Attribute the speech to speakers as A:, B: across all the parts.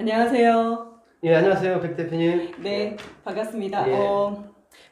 A: 안녕하세요.
B: 예, 안녕하세요, 백 대표님.
A: 네, 반갑습니다.
B: 예,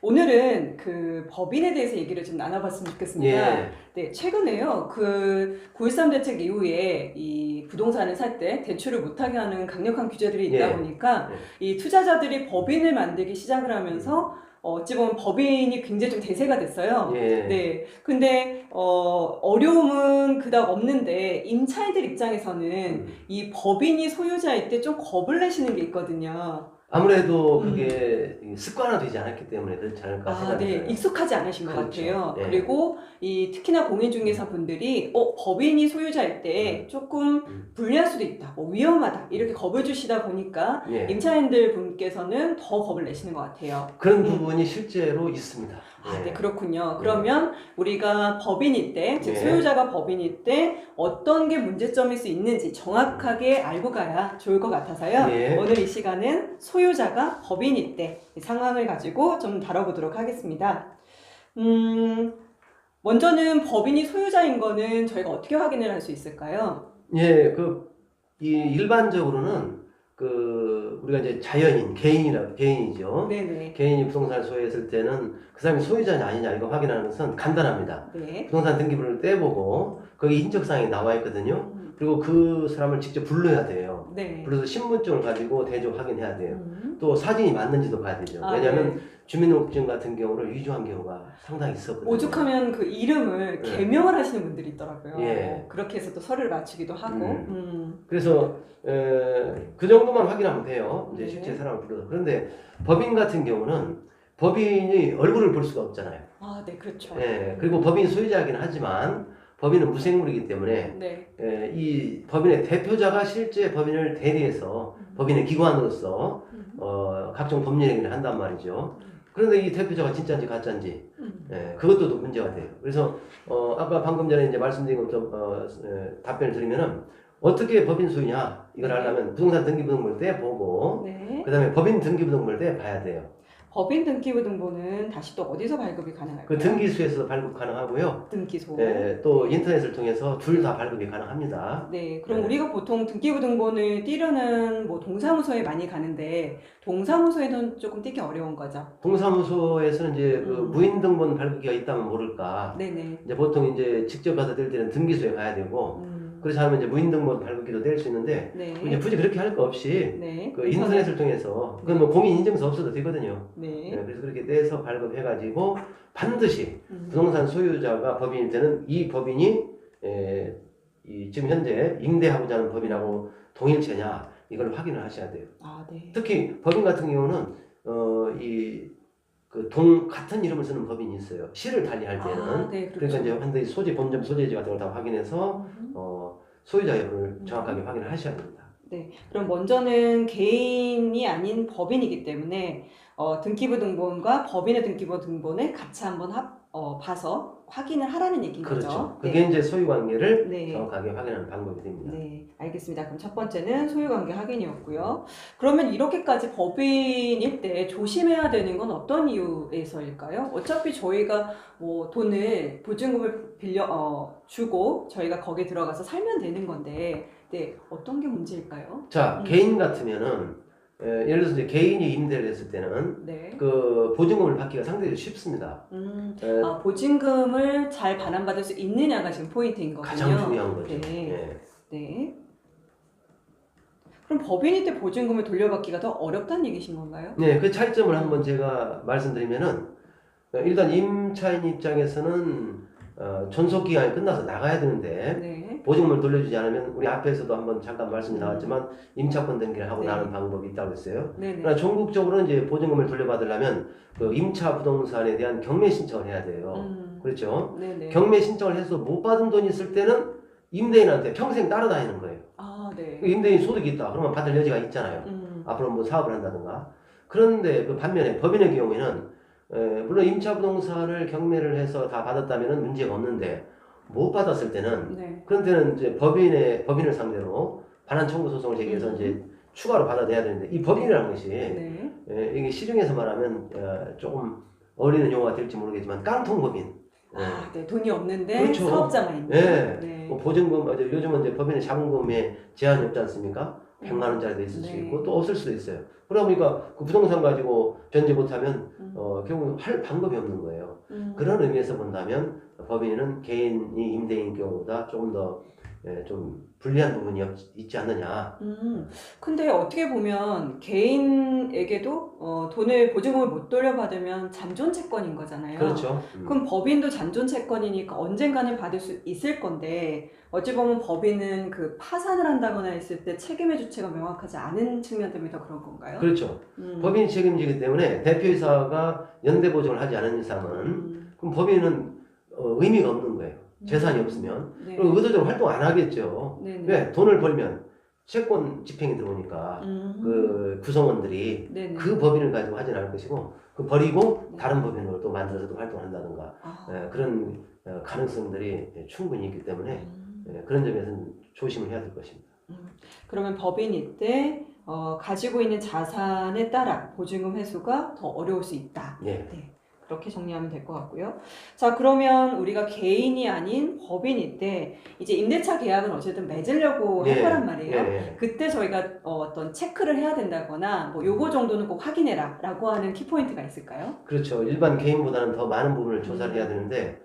A: 오늘은 그 법인에 대해서 얘기를 좀 나눠봤으면 좋겠습니다.
B: 예,
A: 네, 최근에요. 그 9.13 대책 이후에 이 부동산을 살 때 대출을 못하게 하는 강력한 규제들이 있다
B: 예,
A: 보니까
B: 예,
A: 이 투자자들이 법인을 만들기 시작을 하면서 어찌 보면 법인이 굉장히 좀 대세가 됐어요.
B: 예.
A: 네. 근데 어려움은 그닥 없는데 임차인들 입장에서는 이 법인이 소유자일 때 좀 겁을 내시는 게 있거든요.
B: 아무래도
A: 음.
B: 그게 습관화되지 않았기 때문에 그렇지 않을까
A: 아,
B: 생각이
A: 네.
B: 들어요.
A: 익숙하지 않으신 것
B: 그렇죠.
A: 같아요.
B: 예.
A: 그리고 이 특히나 공인중개사 분들이 법인이 소유자일 때 조금
B: 음,
A: 불리할 수도 있다, 뭐 위험하다 이렇게 겁을 주시다 보니까
B: 예.
A: 임차인들 분께서는 더 겁을 내시는 것 같아요.
B: 그런
A: 음.
B: 부분이 실제로 있습니다.
A: 아,
B: 예.
A: 네, 그렇군요. 그러면 우리가 법인일 때, 즉
B: 예.
A: 소유자가 법인일 때 어떤 게 문제점일 수 있는지 정확하게 알고 가야 좋을 것 같아서요.
B: 예.
A: 오늘 이 시간은 소유자가 법인일 때 이 상황을 가지고 좀 다뤄보도록 하겠습니다. 먼저는 법인이 소유자인 거는 저희가 어떻게 확인을 할 수 있을까요?
B: 예, 이 일반적으로는 우리가 이제 자연인, 개인이죠.
A: 네네.
B: 개인이 부동산을 소유했을 때는 그 사람이 소유자냐 아니냐 이거 확인하는 것은 간단합니다.
A: 네.
B: 부동산 등기부를 떼보고 거기 인적사항이 나와 있거든요. 그리고 그 사람을 직접 불러야 돼요.
A: 네.
B: 불러서 신분증을 가지고 대조 확인해야 돼요.
A: 음.
B: 또 사진이 맞는지도 봐야 되죠.
A: 아,
B: 왜냐하면
A: 네.
B: 주민등록증 같은 경우를 위조한 경우가 상당히 있었거든요.
A: 오죽하면 그 이름을
B: 네.
A: 개명을 하시는 분들이 있더라고요.
B: 예.
A: 그렇게 해서 또 서류를 맞추기도 하고.
B: 그래서 그 정도만 확인하면 돼요. 이제
A: 네.
B: 실제 사람을 불러서. 그런데 법인 같은 경우는 법인이 얼굴을 볼 수가 없잖아요.
A: 아, 네, 그렇죠.
B: 예, 그리고 법인이 소유자이긴 하지만 법인은 무생물이기 때문에
A: 네.
B: 이 법인의 대표자가 실제 법인을 대리해서 법인의 기관으로서 각종 법률 행위를 한단 말이죠. 그런데 이 대표자가 진짜인지 가짜인지 그것도 또 문제가 돼요. 그래서 아까 방금 전에 이제 말씀드린 것도 답변을 드리면은 어떻게 법인 소유냐 이걸 하려면 부동산 등기부등본을 떼보고
A: 네.
B: 그다음에 법인 등기부등본을 떼봐야 돼요.
A: 법인 등기부등본은 다시 또 어디서 발급이 가능할까요?
B: 그 등기소에서 발급 가능하고요.
A: 등기소.
B: 또 인터넷을 통해서 둘 다 발급이 가능합니다.
A: 네, 그럼
B: 네.
A: 우리가 보통 등기부등본을 띄려는 뭐 동사무소에 많이 가는데 동사무소에는 조금 띄기 어려운 거죠.
B: 동사무소에서는 이제 그 무인 등본 발급기가 있다면 모를까.
A: 네네.
B: 이제 보통 이제 직접 가서 뗄 때는 등기소에 가야 되고 그렇지 않으면 이제 무인 등본 발급기도 뗄 수 있는데
A: 네.
B: 이제 굳이 그렇게 할 거 없이
A: 네.
B: 그 인터넷을 통해서 그건 뭐 공인 인증서 없어도 되거든요.
A: 네.
B: 그래서 그렇게 떼서 발급해가지고 반드시 부동산 소유자가 법인일 때는 이 법인이 지금 현재 임대하고자 하는 법인하고 동일체냐 이걸 확인을 하셔야 돼요.
A: 아, 네.
B: 특히 법인 같은 경우는 같은 이름을 쓰는 법인이 있어요. 시를 달리할 때는.
A: 아, 네, 그렇죠.
B: 그러니까 이제 반드시 소재, 본점, 소재지 같은 걸 다 확인해서 소유자 여부를 정확하게 확인을 하셔야 됩니다.
A: 네, 그럼 먼저는 개인이 아닌 법인이기 때문에 등기부등본과 법인의 등기부등본을 같이 한번 봐서 확인을 하라는 얘기인
B: 그렇죠.
A: 거죠.
B: 그게
A: 네.
B: 이제 소유관계를
A: 네.
B: 정확하게 확인하는 방법이 됩니다.
A: 네, 알겠습니다. 그럼 첫 번째는 소유관계 확인이었고요. 그러면 이렇게까지 법인일 때 조심해야 되는 건 어떤 이유에서일까요? 어차피 저희가 뭐 돈을 보증금을 주고 저희가 거기에 들어가서 살면 되는 건데, 네, 어떤 게 문제일까요?
B: 자, 개인 같으면은 예를 들어서 이제 개인이 임대를 했을 때는
A: 네.
B: 그 보증금을 받기가 상당히 쉽습니다.
A: 보증금을 잘 반환받을 수 있느냐가 지금 포인트인 거군요.
B: 가장 중요한 거죠.
A: 네.
B: 예.
A: 네. 그럼 법인일 때 보증금을 돌려받기가 더 어렵다는 얘기신 건가요?
B: 네, 그 차이점을 한번 제가 말씀드리면은 일단 임차인 입장에서는 존속 기간이 끝나서 나가야 되는데
A: 네.
B: 보증금을 돌려주지 않으면 우리 앞에서도 한번 잠깐 말씀이 나왔지만 임차권 등기를 하고
A: 네.
B: 나가는 방법이 있다고 했어요.
A: 네네.
B: 그러나 전국적으로 이제 보증금을 돌려받으려면 그 임차 부동산에 대한 경매 신청을 해야 돼요. 그렇죠?
A: 네네.
B: 경매 신청을 해서 못 받은 돈이 있을 때는 임대인한테 평생 따라다니는 거예요.
A: 아, 네.
B: 임대인 소득이 있다. 그러면 받을 여지가 있잖아요. 앞으로 뭐 사업을 한다든가. 그런데 그 반면에 법인의 경우에는 물론 임차 부동산을 경매를 해서 다 받았다면 문제가 없는데 못 받았을 때는
A: 네.
B: 그런 때는 이제 법인을 상대로 반환 청구 소송을 제기해서 이제 추가로 받아내야 되는데 이 법인이라는 것이
A: 네.
B: 이게 시중에서 말하면 조금 어울리는 용어가 될지 모르겠지만 깡통법인.
A: 아, 네. 돈이 없는데
B: 그렇죠.
A: 사업자만 있는.
B: 네.
A: 네.
B: 뭐 보증금 요즘은 이제 법인의 자본금에 제한이 없지 않습니까? 100만 원짜리도 있을 수
A: 네.
B: 있고 또 없을 수도 있어요. 그러다 보니까 그 부동산 가지고 변제 못하면 결국 할 방법이 없는 거예요. 그런 의미에서 본다면 법인은 개인이 임대인 경우보다 조금 더 좀 불리한 부분이 있지 않느냐.
A: 근데 어떻게 보면 개인에게도 돈을 보증금을 못 돌려받으면 잔존 채권인 거잖아요.
B: 그렇죠.
A: 그럼 법인도 잔존 채권이니까 언젠가는 받을 수 있을 건데 어찌 보면 법인은 그 파산을 한다거나 했을 때 책임의 주체가 명확하지 않은 측면 때문에 더 그런 건가요?
B: 그렇죠. 법인이 책임지기 때문에 대표이사가 연대 보증을 하지 않은 이상은 그럼 법인은 의미가 없는 거예요. 재산이 없으면.
A: 네.
B: 그리고 의도적으로 활동 안 하겠죠.
A: 네네.
B: 왜? 돈을 벌면 채권 집행이 들어오니까 그 구성원들이
A: 네네.
B: 그 법인을 가지고 하진 않을 것이고 그 버리고
A: 네.
B: 다른 법인으로 또 만들어서 또 활동한다든가
A: 아.
B: 그런 가능성들이 충분히 있기 때문에 그런 점에서는 조심을 해야 될 것입니다.
A: 그러면 법인일 때 가지고 있는 자산에 따라 보증금 회수가 더 어려울 수 있다.
B: 예.
A: 네. 그렇게 정리하면 될 것 같고요. 자, 그러면 우리가 개인이 아닌 법인일 때 이제 임대차 계약은 어쨌든 맺으려고 할 거란 말이에요.
B: 예.
A: 그때 저희가 어떤 체크를 해야 된다거나 뭐 요거 정도는 꼭 확인해라 라고 하는 키포인트가 있을까요?
B: 그렇죠. 일반 개인보다는 더 많은 부분을 조사를 해야 되는데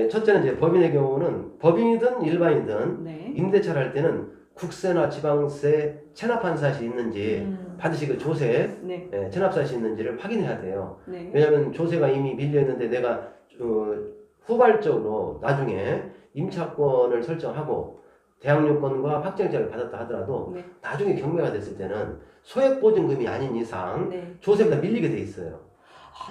B: 첫째는 이제 법인의 경우는 법인이든 일반이든
A: 네.
B: 임대차를 할 때는 국세나 지방세 체납한 사실이 있는지 반드시 그 조세
A: 네.
B: 체납 사실이 있는지를 확인해야 돼요.
A: 네.
B: 왜냐하면 조세가 이미 밀려 있는데 내가 후발적으로 나중에 임차권을 설정하고 대항력권과 확정자를 받았다 하더라도
A: 네.
B: 나중에 경매가 됐을 때는 소액 보증금이 아닌 이상
A: 네.
B: 조세보다 밀리게 돼 있어요.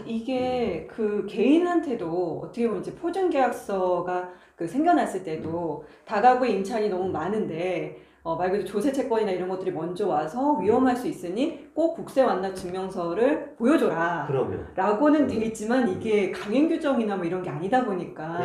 A: 이게 그 개인한테도 어떻게 보면 이제 포증계약서가 그 생겨났을 때도 다가구 임차인이 너무 많은데 말 그대로 조세 채권이나 이런 것들이 먼저 와서 위험할 수 있으니 꼭 국세 완납 증명서를 보여줘라
B: 그러면
A: 라고는 돼 있지만 이게 강행 규정이나 뭐 이런 게 아니다 보니까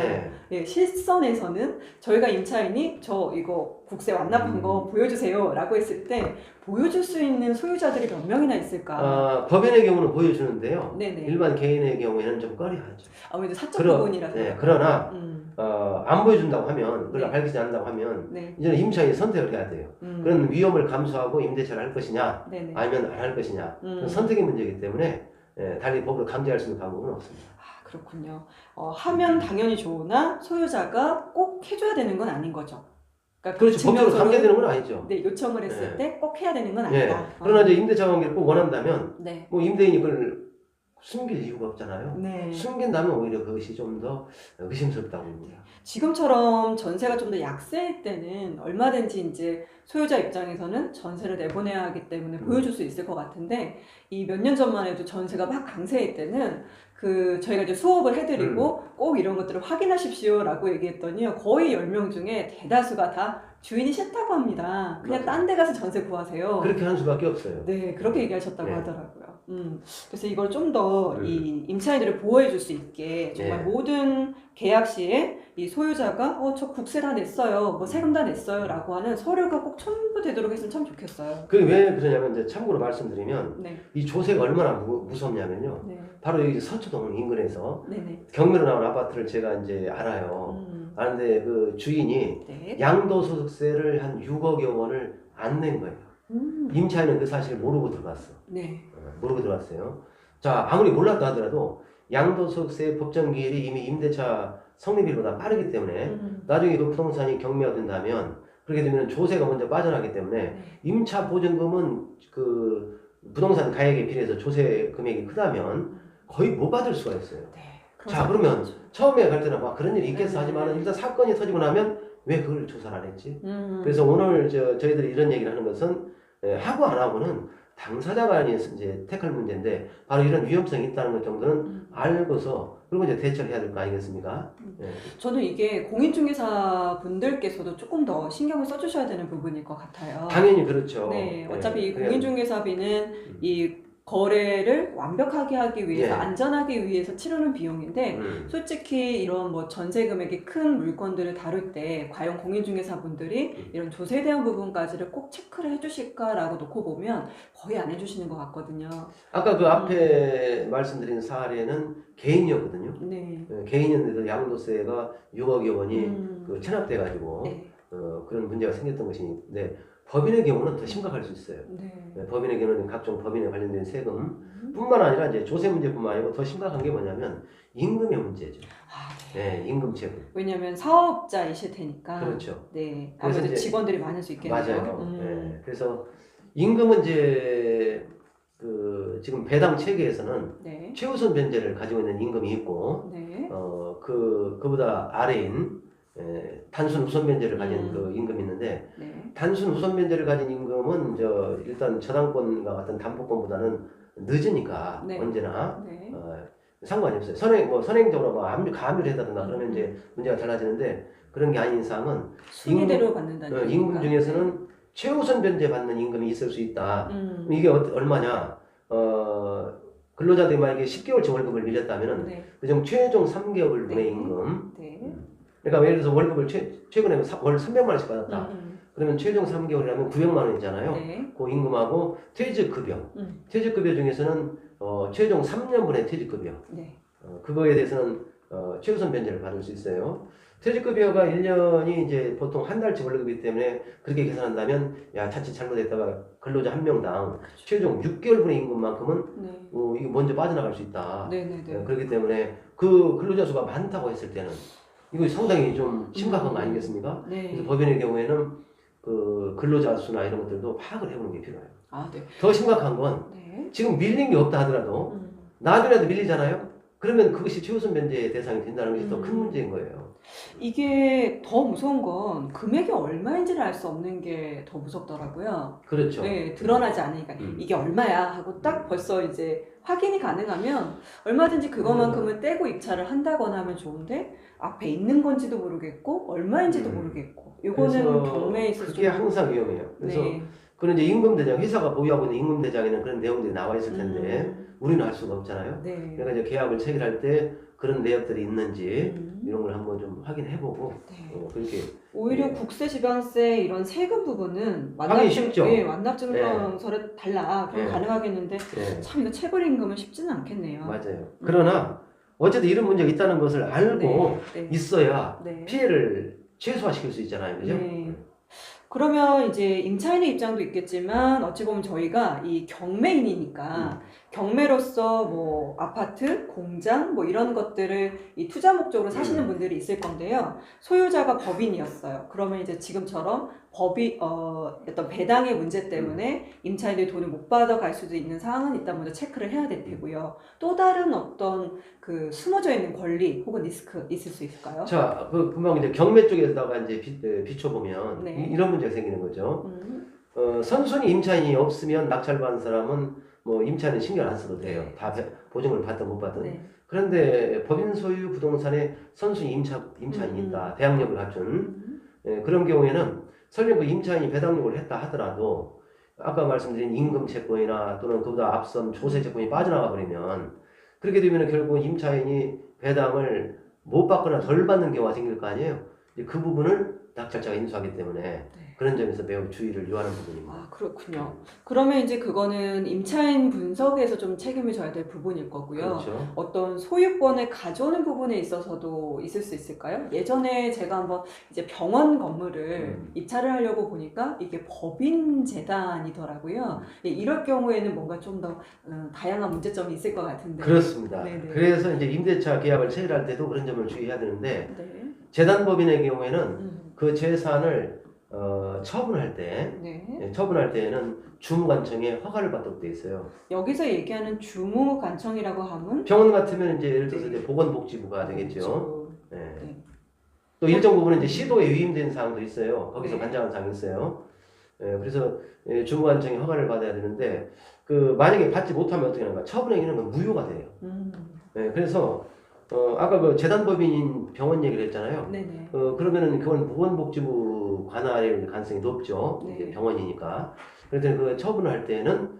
A: 예, 실선에서는 저희가 임차인이 저 이거 국세 완납한 거 보여주세요 라고 했을 때 보여줄 수 있는 소유자들이 몇 명이나 있을까?
B: 법인의 경우는 보여주는데요.
A: 네네.
B: 일반 개인의 경우에는 좀 꺼려하죠.
A: 아무래도 사적 부분이라서.
B: 네, 그러나 안 보여준다고 하면, 그걸
A: 네.
B: 밝히지 않는다고 하면
A: 네.
B: 이제는 임차인이 선택을 해야 돼요. 그런 위험을 감수하고 임대차를 할 것이냐
A: 네네.
B: 아니면 안 할 것이냐 그건 선택의 문제이기 때문에 달리 법으로 강제할 수 있는 방법은 없습니다.
A: 그렇군요. 하면 당연히 좋으나 소유자가 꼭 해줘야 되는 건 아닌 거죠. 그러니까
B: 그렇죠. 법적으로 강제되는 건 아니죠.
A: 네, 요청을 했을 때 꼭 해야 되는 건
B: 예.
A: 아니다.
B: 그러나 이제 임대차 관계를 꼭 원한다면
A: 네.
B: 뭐 임대인이 그걸 숨길 이유가 없잖아요.
A: 네.
B: 숨긴다면 오히려 그것이 좀 더 의심스럽다고 봅니다.
A: 지금처럼 전세가 좀 더 약세일 때는 얼마든지 이제 소유자 입장에서는 전세를 내보내야 하기 때문에 보여줄 수 있을 것 같은데 이 몇 년 전만 해도 전세가 막 강세일 때는 그 저희가 이제 수업을 해드리고 꼭 이런 것들을 확인하십시오라고 얘기했더니요 거의 10명 중에 대다수가 다 주인이 싫다고 합니다. 그냥 딴 데 가서 전세 구하세요.
B: 그렇게 하는 수밖에 없어요.
A: 네, 그렇게 얘기하셨다고
B: 네.
A: 하더라고요. 그래서 이걸 좀 더 이 임차인들을 보호해 줄 수 있게 정말 모든 계약 시에 이 소유자가 저 국세 다 냈어요, 뭐 세금 다 냈어요라고 하는 서류가 꼭 첨부되도록 했으면 참 좋겠어요.
B: 그게 왜 그러냐면 이제 참고로 말씀드리면
A: 네,
B: 이 조세가 얼마나 무섭냐면요.
A: 네,
B: 바로 이 서초동 인근에서
A: 네네.
B: 경매로 나온 아파트를 제가 이제 알아요. 아는데 그 주인이
A: 네.
B: 양도소득세를 한 6억여 원을 안 낸 거예요. 임차인은 그 사실을 모르고 들어갔어.
A: 네.
B: 모르고 들어갔어요. 자, 아무리 몰랐다 하더라도 양도소득세 법정기일이 이미 임대차 성립일보다 빠르기 때문에 나중에 그 부동산이 경매가 된다면 그렇게 되면 조세가 먼저 빠져나기 때문에 임차 보증금은 그 부동산 가액에 비례해서 조세 금액이 크다면 거의 못 받을 수가 있어요.
A: 네.
B: 자, 그러면 처음에 갈 때는 막 그런 일이 있겠어 하지만 일단 사건이 터지고 나면 왜 그걸 조사를 안 했지? 그래서 오늘 저희들이 이런 얘기를 하는 것은 하고 안 하고는 당사자가 아닌 이제 태클 문제인데 바로 이런 위험성이 있다는 것 정도는 알고서 그리고 이제 대처를 해야 될 거 아니겠습니까?
A: 저는 이게 공인중개사 분들께서도 조금 더 신경을 써주셔야 되는 부분일 것 같아요.
B: 당연히 그렇죠.
A: 네, 어차피 이 공인중개사비는 이 거래를 완벽하게 하기 위해서 안전하기 위해서 치르는 비용인데 솔직히 이런 뭐 전세 금액이 큰 물건들을 다룰 때 과연 공인중개사분들이 이런 조세에 대한 부분까지를 꼭 체크를 해주실까라고 놓고 보면 거의 안 해주시는 것 같거든요.
B: 아까 그 앞에 말씀드린 사례는 개인이었거든요.
A: 네.
B: 개인인데도 양도세가 6억여 원이 그 체납돼가지고
A: 네.
B: 그런 문제가 생겼던 것인데 법인의 경우는 더 심각할 수 있어요.
A: 네.
B: 법인의 경우는 각종 법인에 관련된 세금뿐만 아니라 이제 조세 문제뿐만 아니고 더 심각한 게 뭐냐면 임금의 문제죠.
A: 아,
B: 네, 임금 체불.
A: 왜냐하면 사업자이실 테니까.
B: 그렇죠.
A: 네.
B: 그래서
A: 아무래도
B: 이제
A: 직원들이 많을 수 있겠네요.
B: 맞아요. 네, 그래서 임금은 이제 그 지금 배당 체계에서는
A: 네.
B: 최우선 변제를 가지고 있는 임금이 있고
A: 네.
B: 그보다 아래인 단순 우선 변제를 가진 그 임금이 있는데
A: 네.
B: 단순 우선 변제를 가진 임금은 일단 저당권과 같은 담보권보다는 늦으니까
A: 네.
B: 언제나
A: 네.
B: 상관이 없어요. 선행적으로 뭐 가압류를 해다든가 그러면 이제 문제가 달라지는데 그런 게 아닌 이상은
A: 순위대로 받는다는
B: 임금
A: 거니까.
B: 중에서는 최우선 변제 받는 임금이 있을 수 있다. 이게 얼마냐? 근로자들이 만약에 10개월치 월급을 밀렸다면은
A: 네.
B: 그중 최종 3개월분의
A: 네.
B: 임금.
A: 네.
B: 그러니까 예를 들어서 월급을 최근에 월 300만 원씩 받았다.
A: 음.
B: 그러면 최종 3개월이라면 900만 원이잖아요.
A: 네.
B: 그 임금하고 퇴직급여. 퇴직급여 중에서는 최종 3년분의 퇴직급여.
A: 네.
B: 그거에 대해서는 최우선 변제를 받을 수 있어요. 퇴직급여가 1년이 이제 보통 한 달치 월급이기 때문에 그렇게 계산한다면 야 자칫 잘못했다가 근로자 한 명당 최종 6개월분의 임금만큼은
A: 네.
B: 이거 먼저 빠져나갈 수 있다.
A: 네네네.
B: 그렇기 때문에 그 근로자 수가 많다고 했을 때는 이거 상당히 좀 심각한 거 아니겠습니까?
A: 네.
B: 그래서 법인의 경우에는 그 근로자 수나 이런 것들도 파악을 해보는 게 필요해요.
A: 아, 네.
B: 더 심각한 건
A: 네.
B: 지금 밀린 게 없다 하더라도 나중에라도 밀리잖아요. 그러면 그것이 최우선 변제의 대상이 된다는 것이 더 큰 문제인 거예요.
A: 이게 더 무서운 건 금액이 얼마인지를 알 수 없는 게 더 무섭더라고요.
B: 그렇죠.
A: 네, 드러나지 않으니까 이게 얼마야 하고 딱 벌써 이제 확인이 가능하면 얼마든지 그것만큼은 떼고 입찰을 한다거나 하면 좋은데 앞에 있는 건지도 모르겠고 얼마인지도 모르겠고 이거는 경매에 있어서
B: 그게 항상 위험해요. 그래서
A: 네.
B: 그런 이제 임금 대장 회사가 보유하고 있는 임금 대장에는 그런 내용들이 나와 있을 텐데 우리는 알 수가 없잖아요.
A: 네.
B: 그러니까 이제 계약을 체결할 때 그런 내역들이 있는지 이런 걸 한번 좀 확인해보고
A: 네.
B: 그렇게
A: 오히려 국세, 지방세 이런 세금 부분은
B: 하기 쉽죠.
A: 완납증명서를 달라 그럼
B: 네.
A: 가능하겠는데
B: 네.
A: 참 이거 체불임금은 쉽지는 않겠네요.
B: 맞아요. 그러나 어쨌든 이런 문제가 있다는 것을 알고
A: 네.
B: 있어야
A: 네.
B: 피해를 최소화시킬 수 있잖아요. 그죠?
A: 네. 그러면 이제 임차인의 입장도 있겠지만 어찌 보면 저희가 이 경매인이니까 경매로서 뭐 아파트, 공장 뭐 이런 것들을 이 투자 목적으로 사시는 분들이 있을 건데요. 소유자가 법인이었어요. 그러면 이제 지금처럼 어떤 배당의 문제 때문에 임차인들이 돈을 못 받아갈 수도 있는 상황은 일단 먼저 체크를 해야 될 테고요. 또 다른 어떤 그 숨어져 있는 권리 혹은 리스크 있을 수 있을까요?
B: 자, 금방 이제 경매 쪽에다가 이제 비춰보면
A: 네.
B: 이런 문제가 생기는 거죠. 선순위 임차인이 없으면 낙찰받은 사람은 뭐 임차인은 신경 안 써도 돼요. 다 보증을 받든 못 받든.
A: 네.
B: 그런데 법인 소유 부동산에 선순위 임차인이 있다. 대항력을 갖춘 그런 경우에는 설령 그 임차인이 배당 요구를 했다 하더라도 아까 말씀드린 임금 채권이나 또는 그보다 앞선 조세 채권이 빠져나가 버리면 그렇게 되면 결국 임차인이 배당을 못 받거나 덜 받는 경우가 생길 거 아니에요. 그 부분을 낙찰자가 인수하기 때문에 그런 점에서 매우 주의를 요하는 부분입니다.
A: 아, 그렇군요. 그러면 이제 그거는 임차인 분석에서 좀 책임을 져야 될 부분일 거고요.
B: 그렇죠.
A: 어떤 소유권을 가져오는 부분에 있어서도 있을 수 있을까요? 예전에 제가 한번 이제 병원 건물을 입찰을 하려고 보니까 이게 법인 재단이더라고요. 이럴 경우에는 뭔가 좀 더 다양한 문제점이 있을 것 같은데.
B: 그렇습니다.
A: 네네.
B: 그래서 이제 임대차 계약을 체결할 때도 그런 점을 주의해야 되는데
A: 네.
B: 재단법인의 경우에는 그 재산을 처분할 때
A: 네.
B: 처분할 때에는 주무관청에 허가를 받도록 돼 있어요.
A: 여기서 얘기하는 주무관청이라고 하면
B: 병원 같으면 이제 예를 들어서 이제 보건복지부가 되겠죠.
A: 그렇죠.
B: 네.
A: 네.
B: 또 일정 부분은 이제 시도에 위임된 사항도 있어요. 거기서
A: 네.
B: 관장한 사항이 있어요. 그래서 주무관청에 허가를 받아야 되는데 그 만약에 받지 못하면 어떻게 하는가? 처분행위는 무효가 돼요. 그래서 아까 그 재단법인인 병원 얘기를 했잖아요.
A: 네네.
B: 그러면은 그건 보건복지부 관할일 가능성이 높죠.
A: 네.
B: 이제 병원이니까. 그래서 그 처분을 할 때는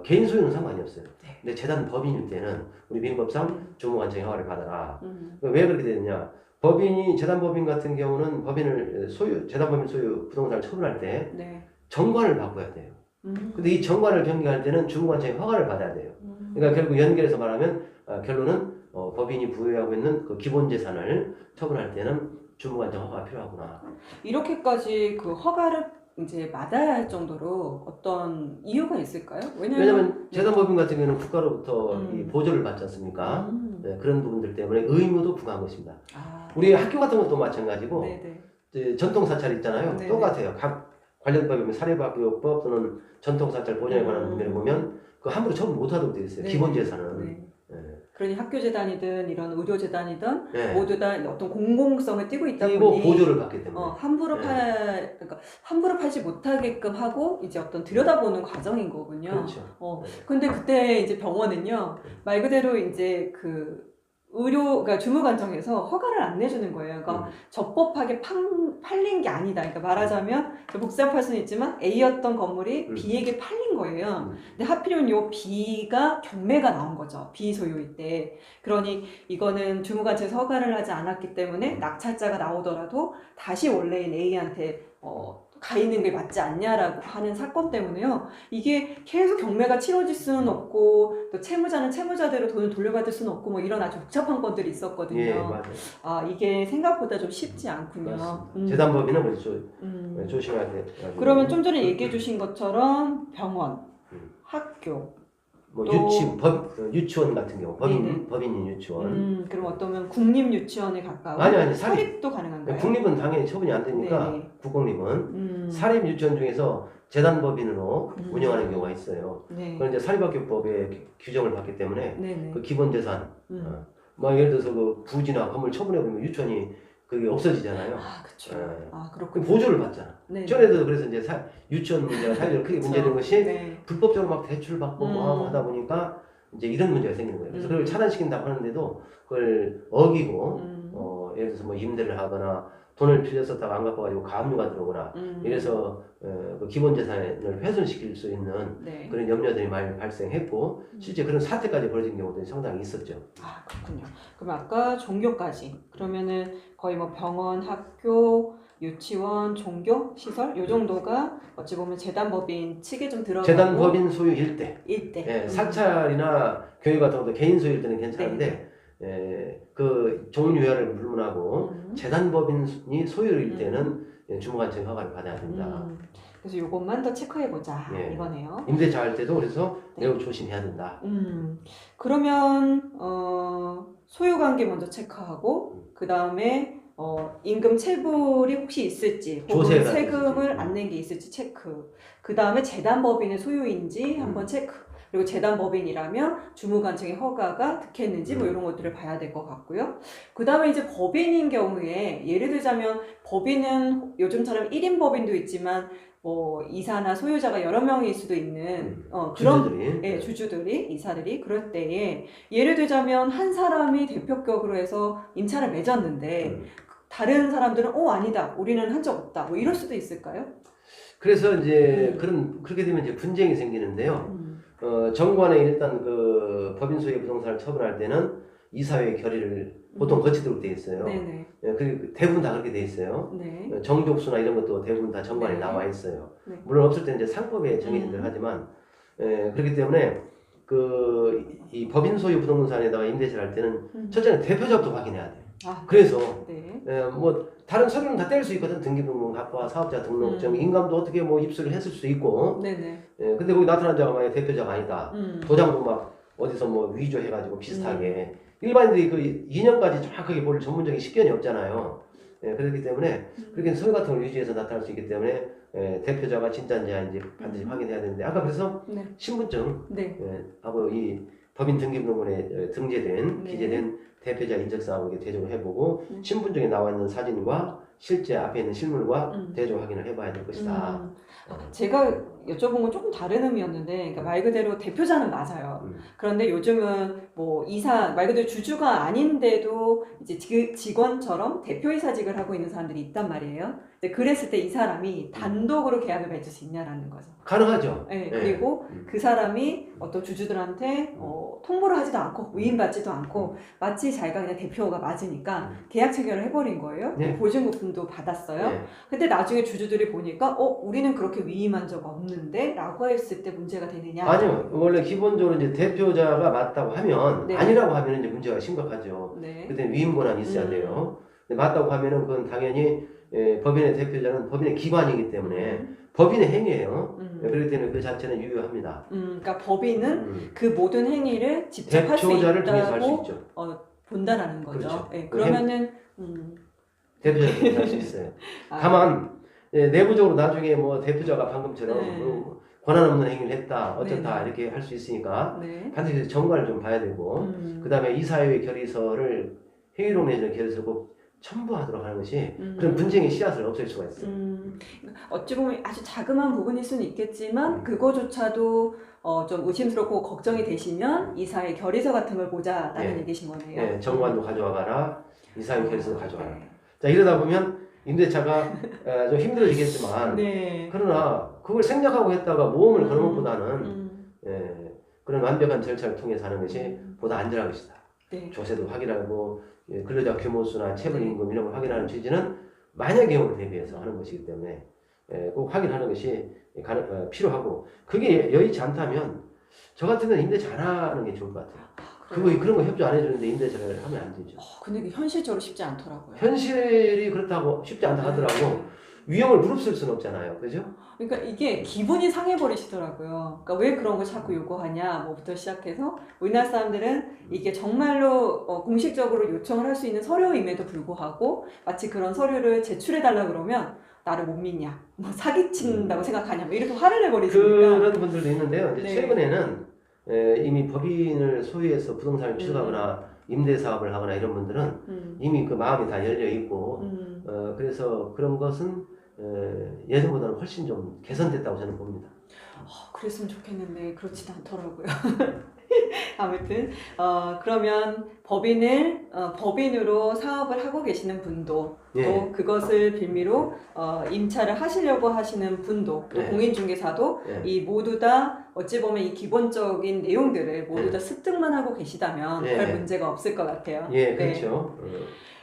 B: 개인 소유는 상관이 없어요.
A: 네.
B: 근데 재단법인일 때는 우리 민법상 주무관청의 허가를 받아라.
A: 음.
B: 왜 그렇게 되느냐? 재단법인 같은 경우는 재단법인 소유 부동산을 처분할 때
A: 네.
B: 정관을 바꿔야 돼요. 근데 이 정관을 변경할 때는 주무관청의 허가를 받아야 돼요. 그러니까 결국 연결해서 말하면 결론은 법인이 부여하고 있는 그 기본 재산을 처분할 때는 주무관청 허가가 필요하구나.
A: 이렇게까지 그 허가를 이제 마다해야 할 정도로 어떤 이유가 있을까요?
B: 왜냐하면 재단법인 같은 경우는 국가로부터 이
A: 음.
B: 보조를 받지 않습니까?
A: 음.
B: 네, 그런 부분들 때문에 의무도 부과한 것입니다.
A: 아,
B: 우리 학교 같은 것도 마찬가지고
A: 네네.
B: 이제 전통사찰 있잖아요.
A: 네네.
B: 똑같아요. 각 관련 법에 보면 사립학교법 또는 전통사찰 보존에 관한 문제를 보면 그 함부로 처분 못하도록 되어 있어요.
A: 네.
B: 기본재산은.
A: 네.
B: 네.
A: 그러니 학교재단이든 이런 의료재단이든
B: 네.
A: 모두 다 어떤 공공성을 띠고 있다
B: 그리고
A: 보니
B: 보조를 받기 때문에.
A: 함부로
B: 네.
A: 그러니까 함부로 팔지 못하게끔 하고 이제 어떤 들여다보는 과정인 거군요.
B: 그렇죠. 네.
A: 근데 그때 이제 병원은요 말 그대로 이제 그 그러니까 주무관청에서 허가를 안 내주는 거예요. 그러니까 적법하게 팔린 게 아니다. 그러니까 말하자면 복잡할 수는 있지만 A였던 건물이 B에게 팔린 거예요. 근데 하필이면 요 B가 경매가 나온 거죠. B 소유일 때. 그러니 이거는 주무관청에서 허가를 하지 않았기 때문에 낙찰자가 나오더라도 다시 원래인 A한테 가 있는 게 맞지 않냐라고 하는 사건 때문에요. 이게 계속 경매가 치러질 수는 없고 또 채무자는 채무자대로 돈을 돌려받을 수는 없고 뭐 이런 아주 복잡한 건들이 있었거든요.
B: 예, 맞아요.
A: 아 이게 생각보다 좀 쉽지 않군요.
B: 재단법인은 그래서 조심해야 돼요.
A: 그러면 좀 전에 얘기해 주신 것처럼 병원, 학교,
B: 뭐
A: 또-
B: 유치원 같은 경우
A: 네네.
B: 법인인 유치원.
A: 그럼 어떠면 국립유치원에 가까운
B: 아니
A: 사립도 가능한가요?
B: 국립은 당연히 처분이 안 되니까
A: 네네.
B: 국공립은 사립 유치원 중에서 재단법인으로 운영하는 경우가 있어요.
A: 네.
B: 그건 이제 사립학교법의 규정을 받기 때문에
A: 네네.
B: 그 기본재산, 뭐 예를 들어서 그 부지나 건물 처분해 보면 유치원이 그게 없어지잖아요.
A: 아 그렇죠.
B: 네.
A: 아
B: 그
A: 그렇군요.
B: 보조를 받잖아.
A: 네.
B: 전에도 그래서 이제 유치원 문제가 사회적으로 크게 문제된 것이
A: 네.
B: 불법적으로 막 대출 받고 뭐 하고 하다 보니까 이제 이런 문제가 생기는 거예요. 그래서 그걸 차단시킨다고 하는데도 그걸 어기고 예를 들어서 뭐 임대를 하거나 돈을 빌려 썼다가 안 갚아가지고 가압류가 들어오거나 이래서 그 기본 재산을 훼손시킬 수 있는
A: 네.
B: 그런 염려들이 많이 발생했고 실제 그런 사태까지 벌어진 경우도 상당히 있었죠.
A: 아 그렇군요. 그럼 아까 종교까지 그러면은 거의 뭐 병원, 학교, 유치원, 종교 시설 요 정도가 어찌 보면 재단법인 측에 좀 들어가고
B: 재단법인 소유 일대.
A: 일대.
B: 예, 사찰이나 교회 같은 것도 개인 소유일 때는 괜찮은데 그 종류를 불문하고 재단법인이 소유일 때는 주무관청 허가를 받아야 된다.
A: 그래서 요것만 더 체크해보자
B: 예.
A: 이거네요.
B: 임대차 할 때도 그래서 매우 조심해야 된다.
A: 그러면 소유관계 먼저 체크하고 그 다음에 임금 체불이 혹시 있을지 혹은
B: 조세가
A: 세금을
B: 있을지.
A: 안 낸 게 있을지 체크 그 다음에 재단법인의 소유인지 한번 체크 그리고 재단법인이라면 주무관청의 허가가 득했는지 뭐 이런 것들을 봐야 될 것 같고요. 그 다음에 이제 법인인 경우에 예를 들자면 법인은 요즘처럼 1인 법인도 있지만 뭐 이사나 소유자가 여러 명일 수도 있는 그런
B: 주주들이.
A: 주주들이 이사들이 그럴 때에 예를 들자면 한 사람이 대표격으로 해서 임차를 맺었는데 다른 사람들은 아니다 우리는 한 적 없다 뭐 이럴 수도 있을까요?
B: 그래서 이제 그렇게 되면 이제 분쟁이 생기는데요. 정관에 일단 그 법인 소유 부동산을 처분할 때는 이사회 결의를 보통 거치도록 되어 있어요.
A: 네네.
B: 그리고 대부분 다 그렇게 되어 있어요.
A: 네.
B: 정족수나 이런 것도 대부분 다 정관에
A: 네.
B: 나와 있어요.
A: 네.
B: 물론 없을 때는 이제 상법에 정해진 대로 하지만 그렇기 때문에 이 법인 소유 부동산에다가 임대차를 할 때는 첫째는 대표자부터 확인해야 돼요. 그래서
A: 네.
B: 뭐 다른 서류는 다 뗄 수 있거든. 등기부등본 갖고 사업자 등록증, 인감도 어떻게 뭐 입수를 했을 수 있고.
A: 네네.
B: 근데 거기 나타난 자가 만약 대표자가 아니다. 도장도 막 어디서 뭐 위조해가지고 비슷하게. 일반인들이 그 2년까지 정확하게 볼 전문적인 식견이 없잖아요. 그렇기 때문에 그렇게 서류 같은 걸 유지해서 나타날 수 있기 때문에 대표자가 진짜인지 아닌지 반드시 확인해야 되는데 아까 그래서
A: 네.
B: 신분증
A: 네.
B: 하고 이 법인 등기부등본에 등재된
A: 네.
B: 기재된 대표자 인적사항을 대조를 해보고 신분증에 나와 있는 사진과 실제 앞에 있는 실물과 대조 확인을 해봐야 될 것이다.
A: 제가 여쭤본 건 조금 다른 의미였는데, 그러니까 말 그대로 대표자는 맞아요. 그런데 요즘은 뭐 말 그대로 주주가 아닌데도 이제 직원처럼 대표이사직을 하고 있는 사람들이 있단 말이에요. 근데 그랬을 때 이 사람이 단독으로 계약을 맺을 수 있냐라는 거죠.
B: 가능하죠.
A: 네, 그리고 그 사람이 어떤 주주들한테 통보를 하지도 않고 위임받지도 않고 마치 자기가 그냥 대표가 맞으니까 계약 체결을 해버린 거예요.
B: 네.
A: 보증금도 받았어요.
B: 네.
A: 근데 나중에 주주들이 보니까 우리는 그렇게 위임한 적 없는데 라고 했을 때 문제가 되느냐?
B: 아니요. 원래 기본적으로 이제 대표자가 맞다고 하면
A: 네.
B: 아니라고 하면 이제 문제가 심각하죠.
A: 네.
B: 그때 위임 권한이 있어야 돼요. 근데 맞다고 하면은 그건 당연히 법인의 대표자는 법인의 기관이기 때문에 법인의 행위예요. 그렇기 때문에 그 자체는 유효합니다.
A: 그러니까 법인은 그 모든 행위를 직접 할 수
B: 대표자를 통해서 할 수
A: 있다고
B: 있죠.
A: 본다라는 거죠.
B: 그렇죠.
A: 예, 그러면은
B: 대표자를 통해서 할 수 있어요.
A: 아,
B: 다만 내부적으로 나중에 뭐 대표자가 방금처럼
A: 네.
B: 뭐 권한 없는 행위를 했다 어쩌다
A: 네.
B: 이렇게 할 수 있으니까
A: 네.
B: 반드시 정관을 좀 봐야 되고 그 다음에 이사회의 결의서를 회의록 내지는 결의서 꼭 첨부하도록 하는 것이 그런 분쟁의 씨앗을 없앨 수가 있어요.
A: 어찌 보면 아주 자그마한 부분일 수는 있겠지만 그거조차도 좀 의심스럽고 걱정이 되시면 이사의 결의서 같은 걸 보자라는
B: 네.
A: 얘기신 거네요.
B: 네, 정관도 가져와가라, 이사회 결의서도 가져와라.
A: 네.
B: 자 이러다 보면 임대차가 좀 힘들어지겠지만
A: 네.
B: 그러나 그걸 생략하고 했다가 모험을 거는 것보다는 그런 완벽한 절차를 통해서 하는 것이 보다 안전한 것이다.
A: 네.
B: 조세도 확인하고 근로자 규모수나 체불임금 이런 걸 확인하는 취지는 만약 경우를 대비해서 하는 것이기 때문에 꼭 확인하는 것이 필요하고 그게 여의치 않다면 저 같은 경우는 임대차 안 하는 게 좋을 것 같아요. 그런 거 협조 안 해주는데 임대차를 하면 안 되죠.
A: 근데 이게 현실적으로 쉽지 않더라고요.
B: 현실이 그렇다고 쉽지 않다 하더라고. 위험을 무릅쓸 수는 없잖아요. 그죠?
A: 그러니까 이게 기분이 상해버리시더라고요. 그러니까 왜 그런 걸 자꾸 요구하냐 뭐부터 시작해서 우리나라 사람들은 이게 정말로 공식적으로 요청을 할 수 있는 서류임에도 불구하고 마치 그런 서류를 제출해달라 그러면 나를 못 믿냐, 뭐 사기친다고 생각하냐, 뭐 이렇게 화를 내버리시니까.
B: 그런 분들도 있는데요. 이제
A: 네.
B: 최근에는 이미 법인을 소유해서 부동산을 취득하거나 임대 사업을 하거나 이런 분들은 이미 그 마음이 다 열려 있고 그래서 그런 것은 예전보다는 훨씬 좀 개선됐다고 저는 봅니다.
A: 그랬으면 좋겠는데 그렇지도 않더라고요. 아무튼 그러면 법인으로 사업을 하고 계시는 분도
B: 예.
A: 또 그것을 빌미로 임차를 하시려고 하시는 분도 또
B: 예.
A: 공인중개사도
B: 예.
A: 이 모두 다 어찌 보면 이 기본적인 내용들을 모두
B: 예.
A: 다 습득만 하고 계시다면
B: 예.
A: 별 문제가 없을 것 같아요.
B: 예,
A: 네.
B: 그렇죠.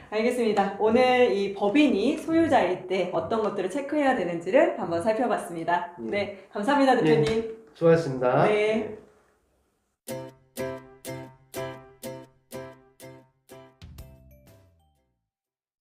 A: 알겠습니다. 오늘 이 법인이 소유자일 때 어떤 것들을 체크해야 되는지를 한번 살펴봤습니다.
B: 예.
A: 네, 감사합니다, 대표님.
B: 수고하셨습니다.
A: 네.